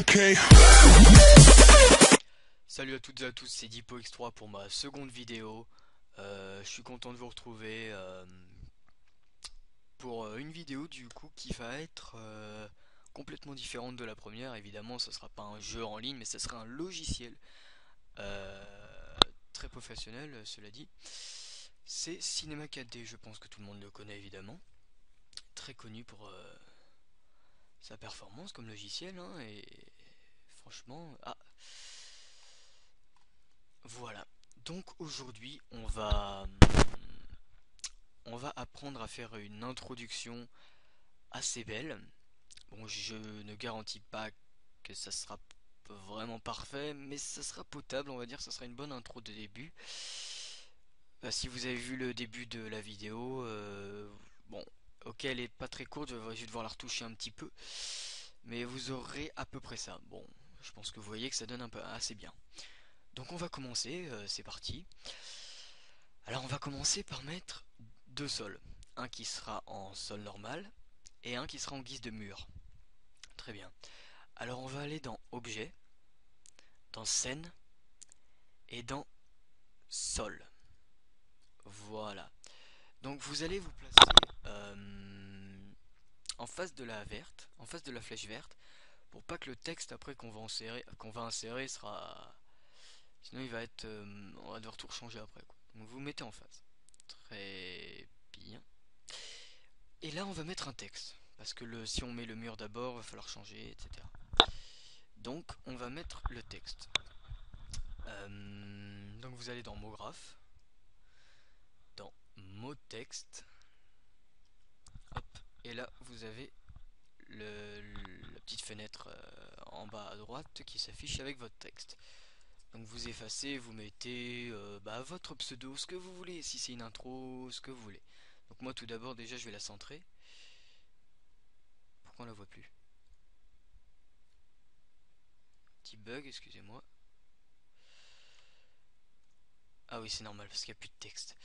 Okay. Salut à toutes et à tous, c'est DipoX3 pour ma seconde vidéo. Je suis content de vous retrouver pour une vidéo du coup qui va être complètement différente de la première. Évidemment, ce sera pas un jeu en ligne, mais ce sera un logiciel très professionnel, cela dit. C'est Cinema 4D, je pense que tout le monde le connaît évidemment. Très connu pour sa performance comme logiciel, hein, et franchement... Ah, voilà. Donc aujourd'hui, on va apprendre à faire une introduction assez belle. Bon, je ne garantis pas que ça sera vraiment parfait, mais ça sera potable, on va dire, ça sera une bonne intro de début. Si vous avez vu le début de la vidéo, bon, ok, elle est pas très courte, je vais devoir la retoucher un petit peu, mais vous aurez à peu près ça. Bon, je pense que vous voyez que ça donne un peu assez bien. Donc on va commencer, c'est parti. Alors on va commencer par mettre deux sols. Un qui sera en sol normal et un qui sera en guise de mur. Très bien. Alors on va aller dans Objet, dans Scène et dans Sol. Voilà. Donc vous allez vous placer en face de la verte, en face de la flèche verte, pour pas que le texte après qu'on va insérer sera... Sinon il va être... on va devoir tout changer après, quoi. Donc vous mettez en face. Très bien. Et là, on va mettre un texte. Parce que si on met le mur d'abord, il va falloir changer, etc. Donc, on va mettre le texte. Donc, vous allez dans mot graphe, dans mot texte. Hop. Et là, vous avez la petite fenêtre en bas à droite qui s'affiche avec votre texte. Donc, vous effacez, vous mettez votre pseudo, ce que vous voulez. Si c'est une intro, ce que vous voulez. Donc, moi, tout d'abord, déjà, je vais la centrer. Pourquoi on la voit plus? Petit bug, excusez-moi. Ah oui, c'est normal parce qu'il n'y a plus de texte.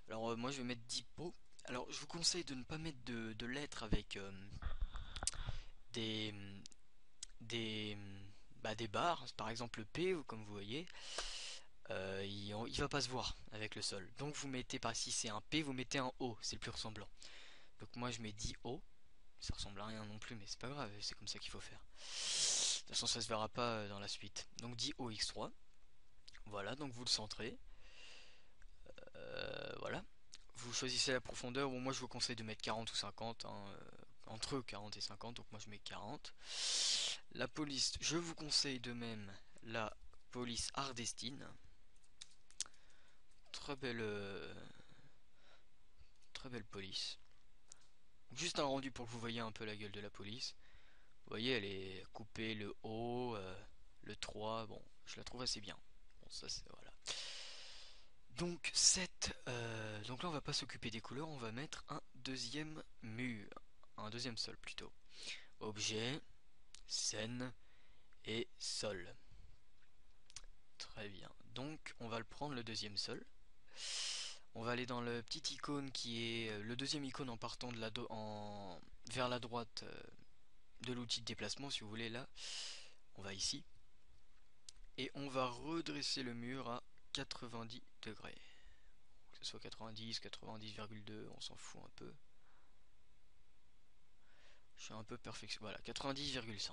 Alors moi je vais mettre Dipo. Alors je vous conseille de ne pas mettre de lettres avec des des des barres. Par exemple le P, comme vous voyez, il va pas se voir avec le sol. Donc vous mettez pas, si c'est un P, vous mettez un O, c'est le plus ressemblant. Donc moi je mets DO. Ça ressemble à rien non plus, mais c'est pas grave, c'est comme ça qu'il faut faire. De toute façon ça se verra pas dans la suite. Donc DOX3. Voilà, donc vous le centrez. Voilà. Vous choisissez la profondeur. Bon, moi je vous conseille de mettre 40 ou 50, hein, entre 40 et 50, donc moi je mets 40. La police, je vous conseille de même la police Ardestine. Très belle, très belle police. Juste un rendu pour que vous voyez un peu la gueule de la police. Vous voyez, elle est coupée, le haut, le 3, bon, je la trouve assez bien. Bon, ça c'est, voilà. Donc là on va pas s'occuper des couleurs, on va mettre un deuxième mur, un deuxième sol plutôt. Objet, scène et sol. Très bien. Donc on va le prendre le deuxième sol. On va aller dans le petit icône qui est le deuxième icône en partant vers la droite de l'outil de déplacement, si vous voulez. Là, on va ici et on va redresser le mur à 90 degrés. Que ce soit 90, 90,2, on s'en fout un peu. Je suis un peu perfection. Voilà, 90,5.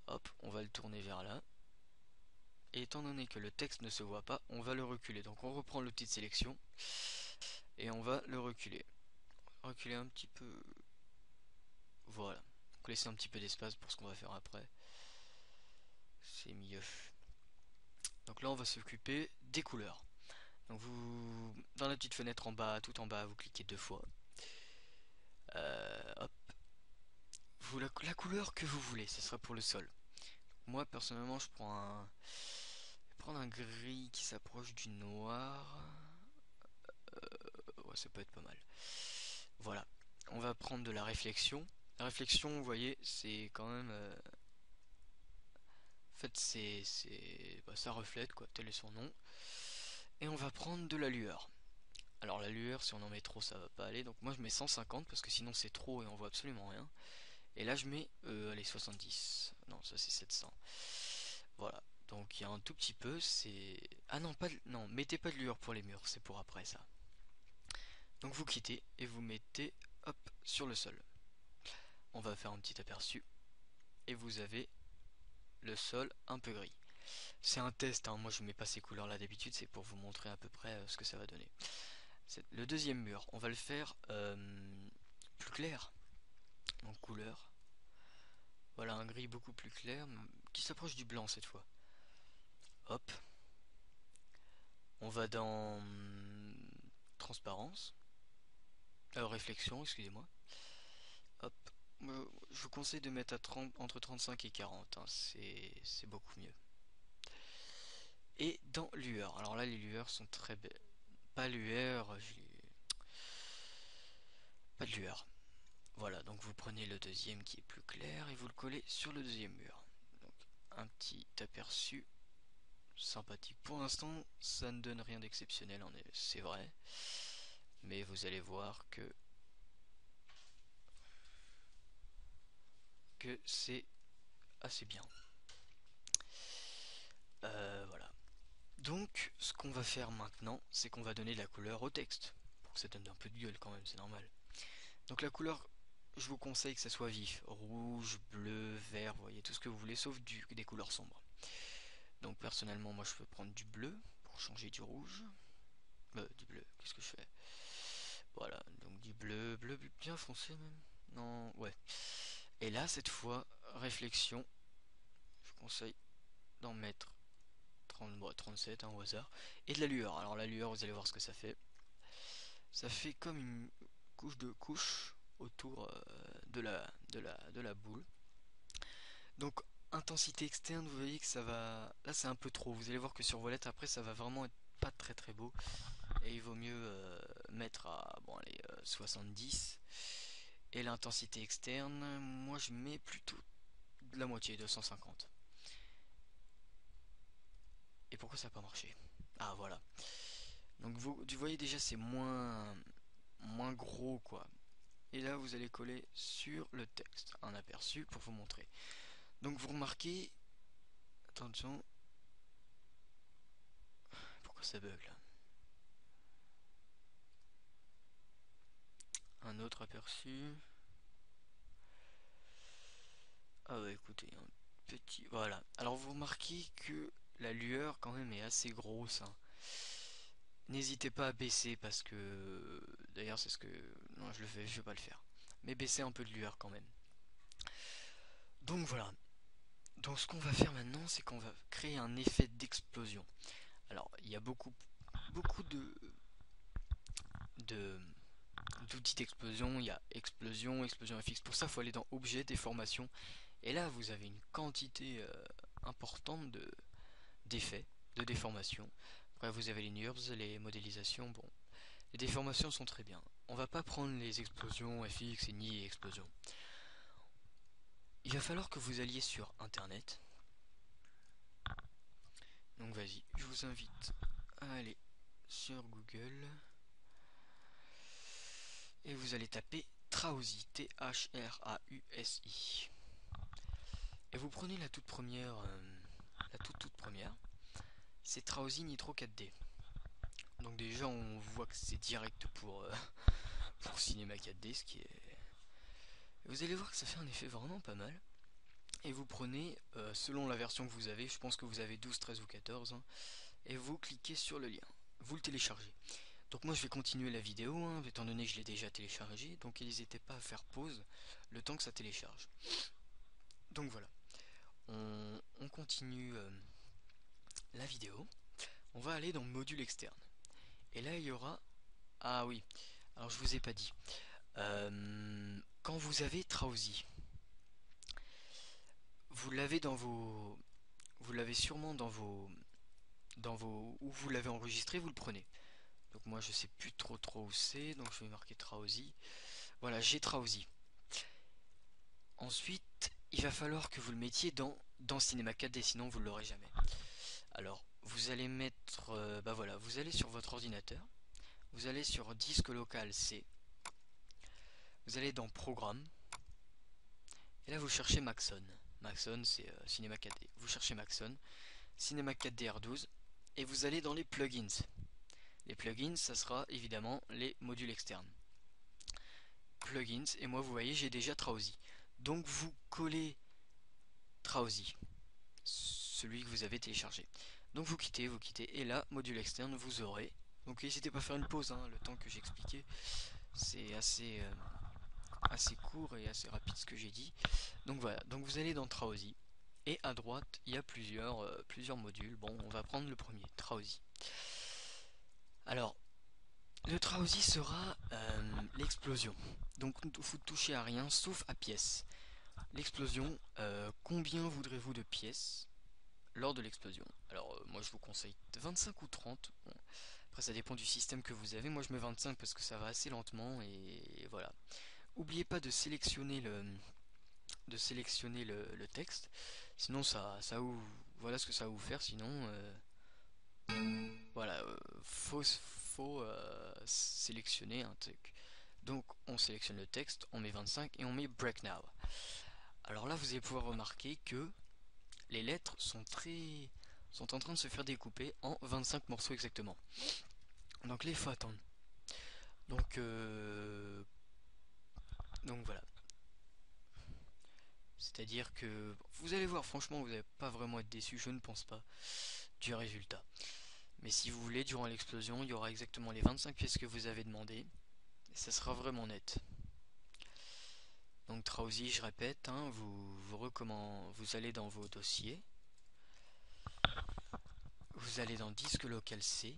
Hop, on va le tourner vers là. Et étant donné que le texte ne se voit pas, on va le reculer. Donc on reprend l'outil de sélection et on va le reculer. Reculer un petit peu. Voilà. Donc laisser un petit peu d'espace pour ce qu'on va faire après. C'est mieux. Donc là on va s'occuper des couleurs. Donc vous, dans la petite fenêtre en bas, tout en bas, vous cliquez deux fois. Hop. La couleur que vous voulez, ce sera pour le sol. Moi personnellement je vais prendre un gris qui s'approche du noir. Ouais, ça peut être pas mal. Voilà. On va prendre de la réflexion. La réflexion, vous voyez, c'est quand même... En fait, ça reflète, quoi, tel est son nom. Et on va prendre de la lueur. Alors la lueur, si on en met trop, ça va pas aller. Donc moi, je mets 150 parce que sinon c'est trop et on voit absolument rien. Et là je mets, allez, 70. Non, ça c'est 700. Voilà. Donc il y a un tout petit peu, c'est... Ah non, non, mettez pas de lueur pour les murs, c'est pour après ça. Donc vous quittez et vous mettez, hop, sur le sol. On va faire un petit aperçu. Et vous avez le sol un peu gris. C'est un test, hein. Moi je mets pas ces couleurs là d'habitude, c'est pour vous montrer à peu près ce que ça va donner. Le deuxième mur, on va le faire plus clair, en couleur. Voilà, un gris beaucoup plus clair, qui s'approche du blanc cette fois. Hop, on va dans transparence, réflexion, excusez-moi. Hop, je vous conseille de mettre à 30, entre 35 et 40, hein. C'est beaucoup mieux. Et dans lueur, alors là les lueurs sont très belles. Pas lueur, pas de lueur. Voilà, donc vous prenez le deuxième qui est plus clair et vous le collez sur le deuxième mur. Donc un petit aperçu sympathique. Pour l'instant, ça ne donne rien d'exceptionnel, c'est vrai. Mais vous allez voir que c'est assez bien. Voilà. Donc, ce qu'on va faire maintenant, c'est qu'on va donner de la couleur au texte. Pour que ça donne un peu de gueule quand même, c'est normal. Donc la couleur, je vous conseille que ça soit vif. Rouge, bleu, vert, vous voyez, tout ce que vous voulez, sauf des couleurs sombres. Donc personnellement, moi je peux prendre du bleu pour changer du rouge. Du bleu, qu'est-ce que je fais? Voilà, donc du bleu, bleu bien foncé même. Non, ouais. Et là, cette fois, réflexion, je vous conseille d'en mettre 30, bon, 37 hein, au hasard. Et de la lueur. Alors la lueur, vous allez voir ce que ça fait. Ça fait comme une couche de couche autour de la boule. Donc intensité externe, vous voyez que ça va... Là c'est un peu trop, vous allez voir que sur vos lettres après ça va vraiment être pas très très beau. Et il vaut mieux mettre à bon, allez, 70. Et l'intensité externe, moi je mets plutôt de la moitié, 250. Et pourquoi ça n'a pas marché? Ah voilà. Donc vous voyez déjà c'est moins gros quoi. Et là vous allez coller sur le texte un aperçu pour vous montrer. Donc vous remarquez, attention, pourquoi ça bug là? Un autre aperçu. Ah bah écoutez, un petit... Voilà. Alors vous remarquez que la lueur quand même est assez grosse, hein. N'hésitez pas à baisser parce que... D'ailleurs c'est ce que... Non je le fais, je vais pas le faire. Mais baissez un peu de lueur quand même. Donc voilà. Donc ce qu'on va faire maintenant c'est qu'on va créer un effet d'explosion. Alors il y a beaucoup de d'outils d'explosion. Il y a explosion, explosion FX. Pour ça il faut aller dans objet, déformation. Et là vous avez une quantité importante d'effets, de déformation. Après vous avez les NURBS, les modélisations, bon. Les déformations sont très bien. On va pas prendre les explosions FX et ni explosions. Il va falloir que vous alliez sur internet. Donc vas-y, je vous invite à aller sur Google. Et vous allez taper Trausi, T-H-R-A-U-S-I. Et vous prenez la toute première, la toute première. C'est Trausi Nitro 4D. Donc déjà on voit que c'est direct pour cinéma 4D, ce qui est... Vous allez voir que ça fait un effet vraiment pas mal. Et vous prenez, selon la version que vous avez, je pense que vous avez 12, 13 ou 14, hein, et vous cliquez sur le lien. Vous le téléchargez. Donc moi je vais continuer la vidéo, hein, étant donné que je l'ai déjà téléchargé, donc n'hésitez pas à faire pause le temps que ça télécharge. Donc voilà, on continue la vidéo. On va aller dans module externe. Et là il y aura... Ah oui, alors je vous ai pas dit. Quand vous avez Trausi, vous l'avez dans vos... Vous l'avez sûrement dans vos... Où vous l'avez enregistré, vous le prenez. Donc moi je sais plus trop où c'est, donc je vais marquer Trausi. Voilà, j'ai Trausi. Ensuite, il va falloir que vous le mettiez dans Cinema 4D, sinon vous ne l'aurez jamais. Alors, vous allez mettre... bah voilà, vous allez sur votre ordinateur. Vous allez sur disque local C. Vous allez dans Programme. Et là vous cherchez Maxon. Maxon c'est Cinema 4D. Vous cherchez Maxon, Cinema 4D R12 et vous allez dans les plugins. Les plugins, ça sera évidemment les modules externes. Plugins, et moi vous voyez j'ai déjà Trauzy. Donc vous collez Trauzy, celui que vous avez téléchargé. Donc vous quittez, et là, module externe, vous aurez. Donc n'hésitez pas à faire une pause, hein, le temps que j'expliquais. C'est assez court et assez rapide ce que j'ai dit. Donc voilà, donc vous allez dans Trauzy. Et à droite, il y a plusieurs modules. Bon, on va prendre le premier, Trauzy. Alors, le Trauzy sera l'explosion. Donc vous touchez à rien sauf à pièces. L'explosion, combien voudrez-vous de pièces lors de l'explosion? Alors moi je vous conseille 25 ou 30. Bon, après ça dépend du système que vous avez. Moi je mets 25 parce que ça va assez lentement et voilà. N'oubliez pas de sélectionner le texte. Sinon voilà ce que ça va vous faire. Sinon voilà, faut sélectionner un truc. Donc on sélectionne le texte, on met 25 et on met Break Now. Alors là vous allez pouvoir remarquer que les lettres sont en train de se faire découper en 25 morceaux exactement. Donc là il faut attendre. Donc voilà. C'est-à-dire que vous allez voir, franchement, vous n'allez pas vraiment être déçu, je ne pense pas, du résultat. Mais si vous voulez, durant l'explosion, il y aura exactement les 25 pièces que vous avez demandées. Et ça sera vraiment net. Donc Trauzy, je répète, hein, vous allez dans vos dossiers. Vous allez dans disque local C,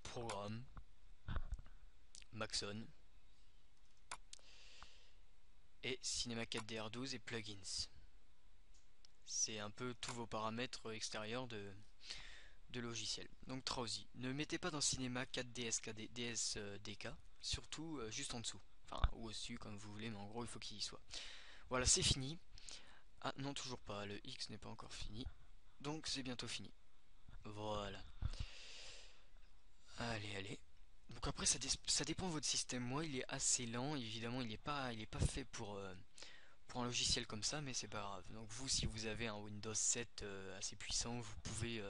programme, Maxon, et Cinema 4D R12 et plugins. C'est un peu tous vos paramètres extérieurs de logiciel. Donc Trauzy, ne mettez pas dans Cinema 4D SKD, DSDK, surtout juste en dessous. Enfin, ou au-dessus, comme vous voulez, mais en gros, il faut qu'il y soit. Voilà, c'est fini. Ah non, toujours pas, le X n'est pas encore fini. Donc c'est bientôt fini. Voilà. Allez, allez. Donc après, ça dépend de votre système. Moi, il est assez lent. Évidemment, il est pas fait pour un logiciel comme ça, mais c'est pas grave. Donc vous, si vous avez un Windows 7 assez puissant, vous pouvez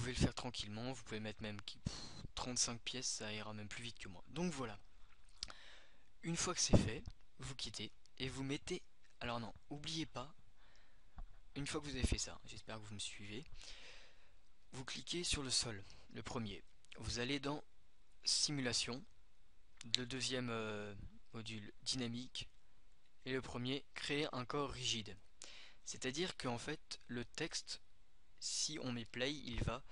le faire tranquillement. Vous pouvez mettre même 35 pièces, ça ira même plus vite que moi. Donc voilà. Une fois que c'est fait, vous quittez et vous mettez. Alors non, oubliez pas. Une fois que vous avez fait ça, j'espère que vous me suivez. Vous cliquez sur le sol, le premier. Vous allez dans Simulation, le deuxième module dynamique et le premier créer un corps rigide. C'est-à-dire qu'en fait le texte, si on met play, il va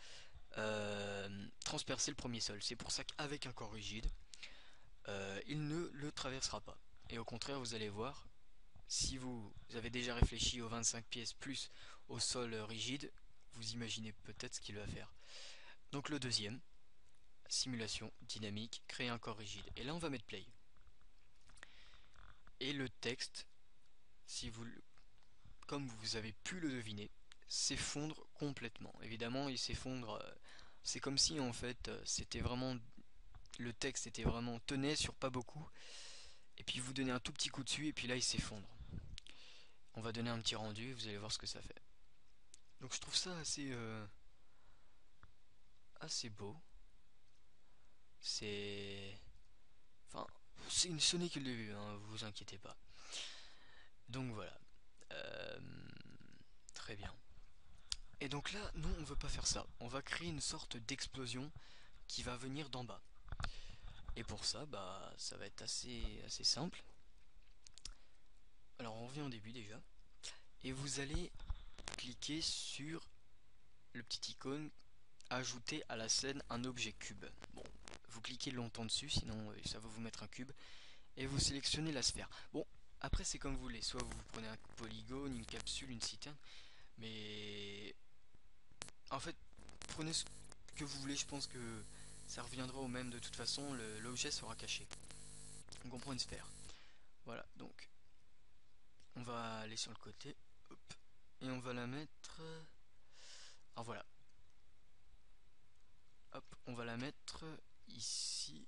transpercer le premier sol. C'est pour ça qu'avec un corps rigide, il ne le traversera pas. Et au contraire, vous allez voir, si vous avez déjà réfléchi aux 25 pièces plus au sol rigide, vous imaginez peut-être ce qu'il va faire. Donc le deuxième, simulation dynamique, créer un corps rigide. Et là on va mettre play. Et le texte, si vous, comme vous avez pu le deviner, s'effondre complètement. Évidemment, il s'effondre. C'est comme si en fait, c'était vraiment le texte était vraiment tenait sur pas beaucoup. Et puis vous donnez un tout petit coup dessus et puis là il s'effondre. On va donner un petit rendu et vous allez voir ce que ça fait. Donc je trouve ça assez beau. C'est, enfin, ce n'est que le début, hein, vous inquiétez pas. Donc voilà. Euh, Très bien. Et donc là, nous, on veut pas faire ça. On va créer une sorte d'explosion qui va venir d'en bas. Et pour ça, bah, ça va être assez simple. Alors, on revient au début déjà. Et vous allez cliquer sur le petit icône ajouter à la scène un objet cube. Bon, vous cliquez longtemps dessus, sinon ça va vous mettre un cube. Et vous sélectionnez la sphère. Bon, après, c'est comme vous voulez. Soit vous prenez un polygone, une capsule, une citerne. Mais en fait, prenez ce que vous voulez, je pense que ça reviendra au même de toute façon, l'objet sera caché. Donc on prend une sphère. Voilà, donc on va aller sur le côté, hop, et on va la mettre. Alors voilà, hop, on va la mettre ici.